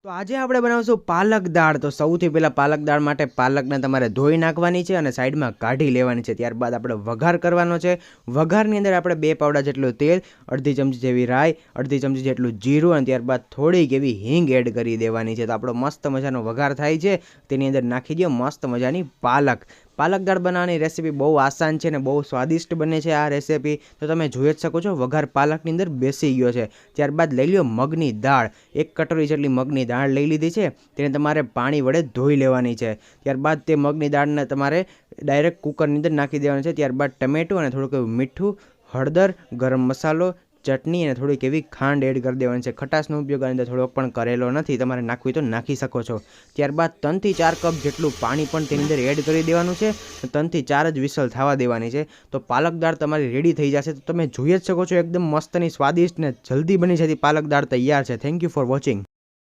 તો આજે આપણે બનાવશું પાલક દાળ। તો સૌથી પહેલાં પાલક દાળ માટે પાલકને તમારે ધોઈ નાખવાની છે અને સાઈડમાં કાઢી લેવાની છે। ત્યારબાદ આપણે વઘાર કરવાનો છે। વઘારની અંદર આપણે 2 પાવડા જેટલું તેલ, અડધી ચમચી જેવી રાઈ, અડધી ચમચી જેટલું જીરું અને ત્યારબાદ થોડીક એવી હિંગ એડ કરી દેવાની છે। તો આપણો મસ્ત મજાનો વઘાર થાય છે, તેની અંદર નાખી દો મસ્ત મજાની પાલક। પાલક દાળ બનાવવાની રેસીપી બહુ આસાન છે અને બહુ સ્વાદિષ્ટ બને છે આ રેસીપી। તો તમે જોઈ જ શકો છો વઘાર પાલકની અંદર બેસી ગયો છે। ત્યારબાદ લઈ લો મગની દાળ, 1 કટોરી જેટલી મગની દાળ લઈ લીધી છે। તેને તમારે પાણી વડે ધોઈ લેવાની છે। ત્યારબાદ તે મગની દાળને તમારે ડાયરેક્ટ કુકરની અંદર નાખી દેવાની છે। ત્યારબાદ ટમેટું અને થોડુંક એવું મીઠું, હળદર, ગરમ મસાલો, ચટણી અને થોડીક એવી ખાંડ એડ કરી દેવાની છે। ખટાશનો ઉપયોગ આની અંદર થોડોક પણ કરેલો નથી, તમારે નાખવી તો નાખી શકો છો। ત્યારબાદ 3 થી 4 કપ જેટલું પાણી પણ તેની અંદર એડ કરી દેવાનું છે। 3 થી 4 જ વિસલ થવા દેવાની છે। તો પાલક દાળ તમારી રેડી થઈ જશે। તો તમે જોઈ જ શકો છો એકદમ મસ્તની સ્વાદિષ્ટ ને જલ્દી બની જતી પાલક દાળ તૈયાર છે। Thank you for watching.